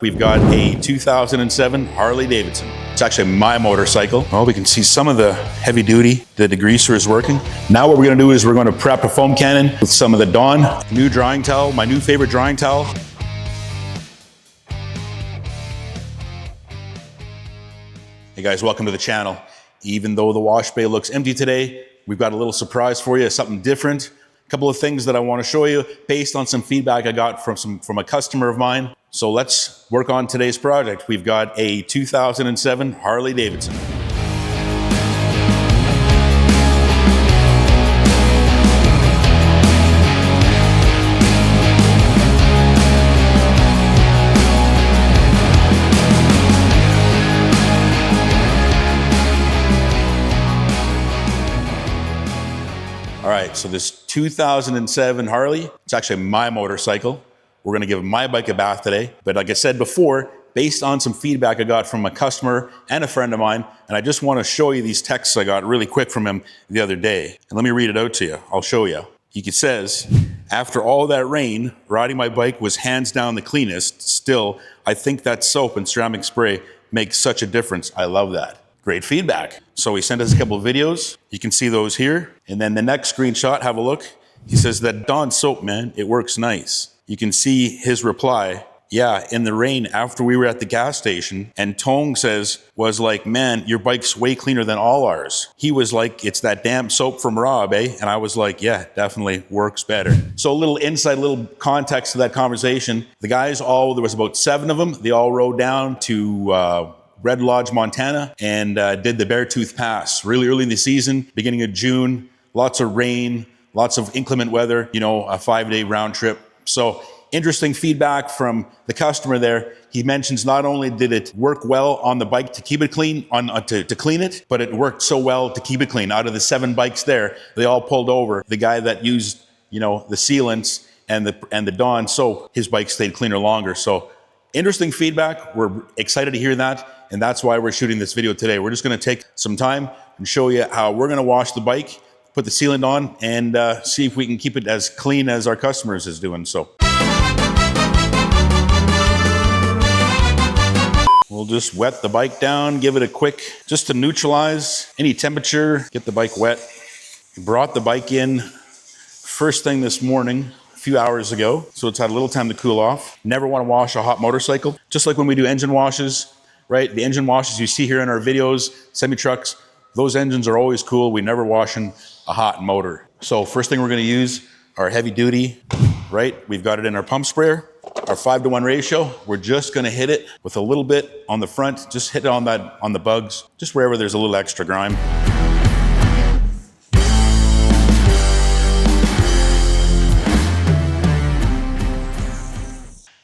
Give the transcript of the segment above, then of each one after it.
We've got a 2007 Harley Davidson. It's actually my motorcycle. Well, we can see some of the heavy duty. The degreaser is working. Now what we're gonna do is we're gonna prep a foam cannon with some of the Dawn new drying towel, my new favorite drying towel. Hey guys, welcome to the channel. Even though the wash bay looks empty today, we've got a little surprise for you, something different. A couple of things that I want to show you based on some feedback I got from a customer of mine. So let's work on today's project. We've got a 2007 Harley Davidson. All right, so this 2007 Harley, it's actually my motorcycle. We're gonna give my bike a bath today. But like I said before, based on some feedback I got from a customer and a friend of mine, and I just wanna show you these texts I got really quick from him the other day. And let me read it out to you, I'll show you. He says, after all that rain, riding my bike was hands down the cleanest. Still, I think that soap and ceramic spray makes such a difference. I love that. Great feedback. So he sent us a couple of videos. You can see those here. And then the next screenshot, have a look. He says that Dawn soap, man, it works nice. You can see his reply. Yeah, in the rain after we were at the gas station, and Tong was like, man, your bike's way cleaner than all ours. He was like, it's that damn soap from Rob, eh? And I was like, yeah, definitely works better. So a little insight, a little context to that conversation. The guys there was about 7 of them. They all rode down to Red Lodge, Montana, and did the Beartooth Pass really early in the season, beginning of June, lots of rain, lots of inclement weather, you know, a 5-day round trip. So interesting feedback from the customer there. He mentions not only did it work well on the bike to keep it clean, to clean it, but it worked so well to keep it clean. Out of the 7 bikes there, they all pulled over. The guy that used, you know, the sealants and the Dawn soap, his bike stayed cleaner longer. So interesting feedback. We're excited to hear that. And that's why we're shooting this video today. We're just gonna take some time and show you how we're gonna wash the bike, put the sealant on, and see if we can keep it as clean as our customers is doing. So we'll just wet the bike down, give it a quick, just to neutralize any temperature, get the bike wet. Brought the bike in first thing this morning, a few hours ago, so it's had a little time to cool off. Never wanna wash a hot motorcycle. Just like when we do engine washes, right? The engine washes you see here in our videos, semi-trucks, those engines are always cool. We never washing a hot motor. So first thing we're gonna use, our heavy duty, right? We've got it in our pump sprayer, our 5-to-1 ratio. We're just gonna hit it with a little bit on the front, just hit it on the bugs, just wherever there's a little extra grime.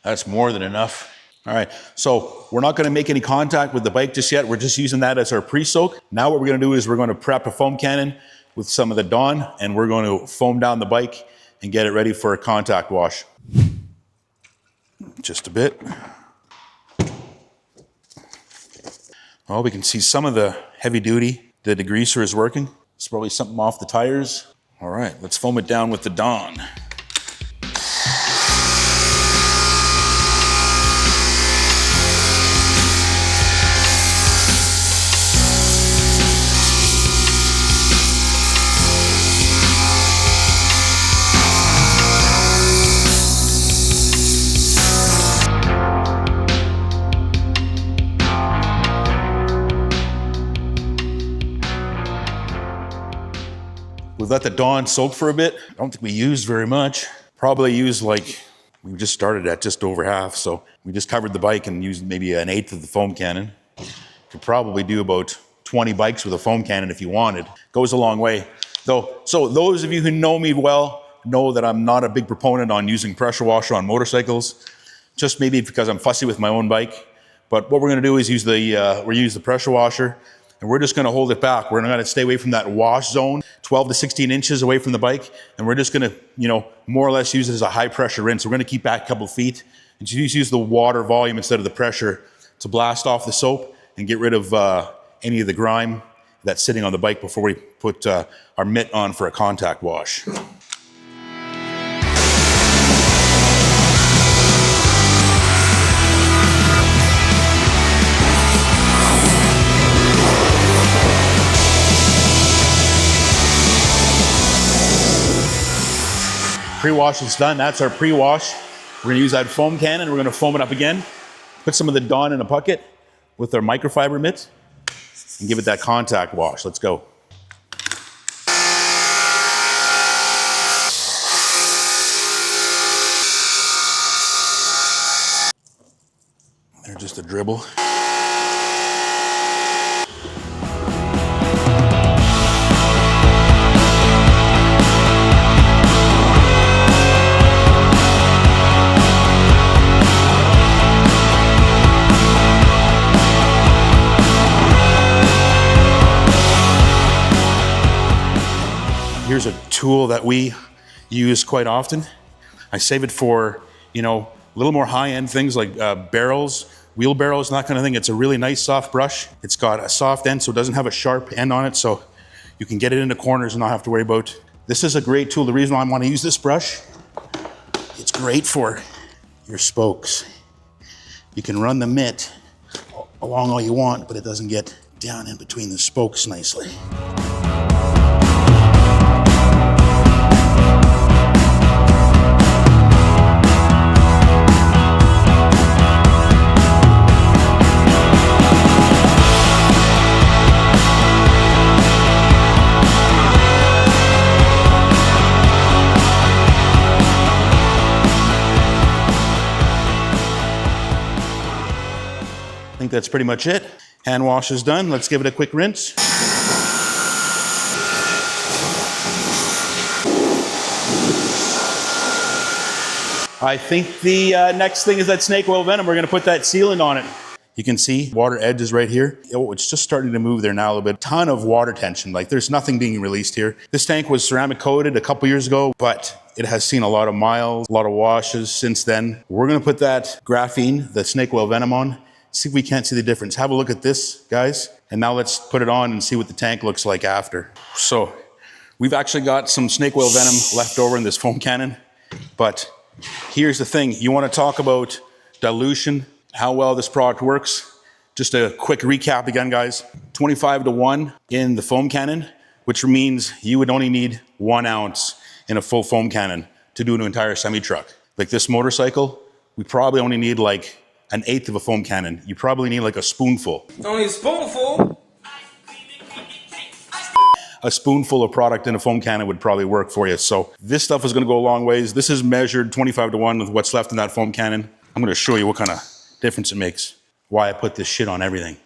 That's more than enough. All right, so we're not gonna make any contact with the bike just yet. We're just using that as our pre-soak. Now what we're gonna do is we're gonna prep a foam cannon with some of the Dawn, and we're gonna foam down the bike and get it ready for a contact wash. Just a bit. Well, we can see some of the heavy duty. The degreaser is working. It's probably something off the tires. All right, let's foam it down with the Dawn. We've let the Dawn soak for a bit. I don't think we used very much. Probably used we just started at just over half. So we just covered the bike and used maybe 1/8 of the foam cannon. Could probably do about 20 bikes with a foam cannon if you wanted. Goes a long way. So those of you who know me well know that I'm not a big proponent on using pressure washer on motorcycles, just maybe because I'm fussy with my own bike. But what we're gonna do is use the pressure washer, and we're just gonna hold it back. We're gonna stay away from that wash zone, 12 to 16 inches away from the bike. And we're just gonna, you know, more or less use it as a high pressure rinse. We're gonna keep back a couple of feet and just use the water volume instead of the pressure to blast off the soap and get rid of any of the grime that's sitting on the bike before we put our mitt on for a contact wash. Pre-wash is done. That's our pre-wash. We're gonna use that foam cannon. We're gonna foam it up again. Put some of the Dawn in a bucket with our microfiber mitt and give it that contact wash. Let's go. They're just a dribble. Here's a tool that we use quite often. I save it for, you know, a little more high-end things like barrels, wheelbarrows, and that kind of thing. It's a really nice soft brush. It's got a soft end, so it doesn't have a sharp end on it, so you can get it into corners and not have to worry about. This is a great tool. The reason why I want to use this brush, it's great for your spokes. You can run the mitt along all you want, but it doesn't get down in between the spokes nicely. I think that's pretty much it. Hand wash is done. Let's give it a quick rinse. I think the next thing is that snake oil venom. We're gonna put that sealant on it. You can see water edge is right here. Oh, it's just starting to move there now a little bit. Ton of water tension, like there's nothing being released here. This tank was ceramic coated a couple years ago, but it has seen a lot of miles, a lot of washes since then. We're gonna put that graphene, the snake oil venom on. See if we can't see the difference. Have a look at this, guys. And now let's put it on and see what the tank looks like after. So we've actually got some snake oil venom left over in this foam cannon. But here's the thing. You want to talk about dilution, how well this product works. Just a quick recap again, guys. 25-to-1 in the foam cannon, which means you would only need 1 ounce in a full foam cannon to do an entire semi-truck. Like this motorcycle, we probably only need like 1/8 of a foam cannon. You probably need like a spoonful. Only a spoonful? A spoonful of product in a foam cannon would probably work for you. So this stuff is gonna go a long ways. This is measured 25-to-1 with what's left in that foam cannon. I'm gonna show you what kind of difference it makes. Why I put this shit on everything.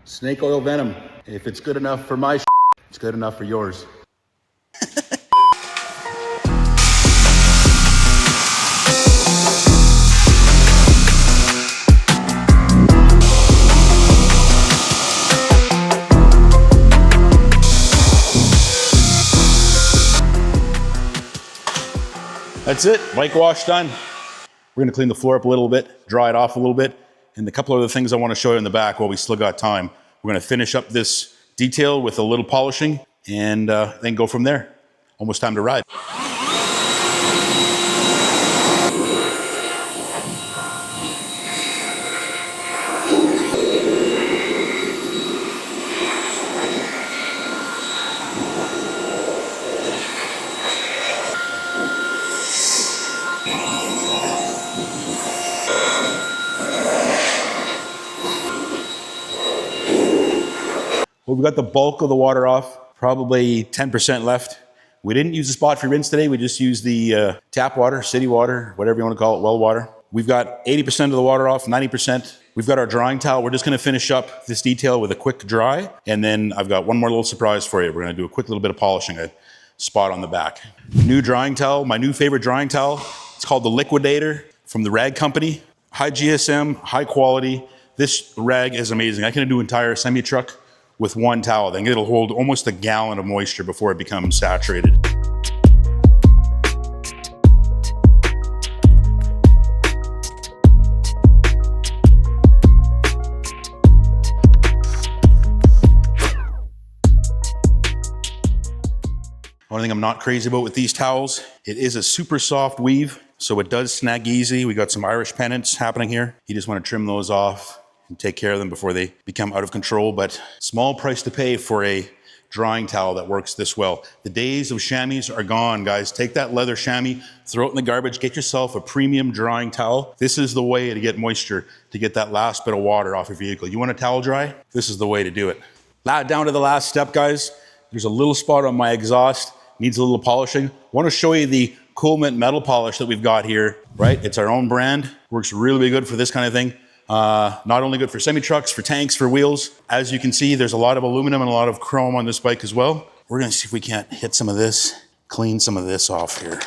Snake oil venom. If it's good enough for my it's good enough for yours. That's it, bike wash done. We're gonna clean the floor up a little bit, dry it off a little bit, and a couple other things I wanna show you in the back while we still got time. We're gonna finish up this detail with a little polishing and then go from there. Almost time to ride. Well, we got the bulk of the water off, probably 10% left. We didn't use the spot for rinse today. We just used the tap water, city water, whatever you want to call it, well water. We've got 80% of the water off, 90%. We've got our drying towel. We're just going to finish up this detail with a quick dry. And then I've got one more little surprise for you. We're going to do a quick little bit of polishing, a spot on the back. New drying towel, my new favorite drying towel. It's called the Liquidator from the Rag Company. High GSM, high quality. This rag is amazing. I can do an entire semi-truck with one towel. Then it'll hold almost a gallon of moisture before it becomes saturated. One thing I'm not crazy about with these towels, it is a super soft weave. So it does snag easy. We got some Irish pennants happening here. You just want to trim those off and take care of them before they become out of control. But small price to pay for a drying towel that works this well. The days of chamois are gone, guys. Take that leather chamois, throw it in the garbage, get yourself a premium drying towel. This is the way to get moisture, to get that last bit of water off your vehicle. You want a towel dry? This is the way to do it. Down to the last step, guys. There's a little spot on my exhaust, needs a little polishing. I want to show you the Cool Mint metal polish that we've got here, right? It's our own brand, works really good for this kind of thing. Not only good for semi-trucks, for tanks, for wheels. As you can see, there's a lot of aluminum and a lot of chrome on this bike as well. We're gonna see if we can't hit some of this, clean some of this off here.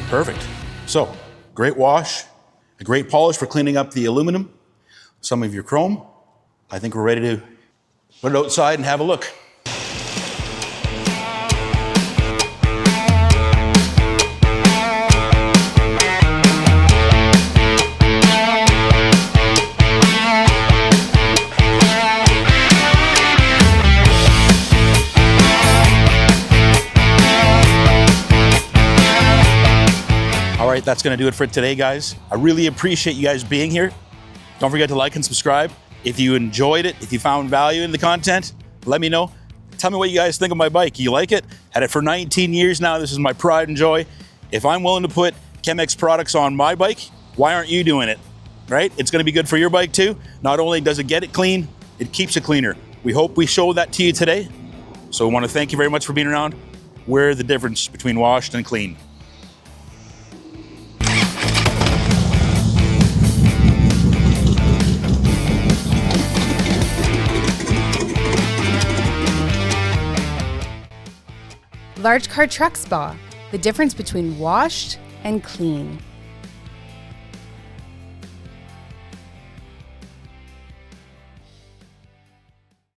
Perfect. So, great wash, a great polish for cleaning up the aluminum, some of your chrome. I think we're ready to put it outside and have a look. All right, that's gonna do it for today, guys. I really appreciate you guys being here. Don't forget to like and subscribe. If you enjoyed it, if you found value in the content, let me know. Tell me what you guys think of my bike. You like it? Had it for 19 years now. This is my pride and joy. If I'm willing to put Chemex products on my bike, why aren't you doing it, right? It's gonna be good for your bike too. Not only does it get it clean, it keeps it cleaner. We hope we showed that to you today. So I wanna thank you very much for being around. We're the difference between washed and clean. Large Car Truck Spa, the difference between washed and clean.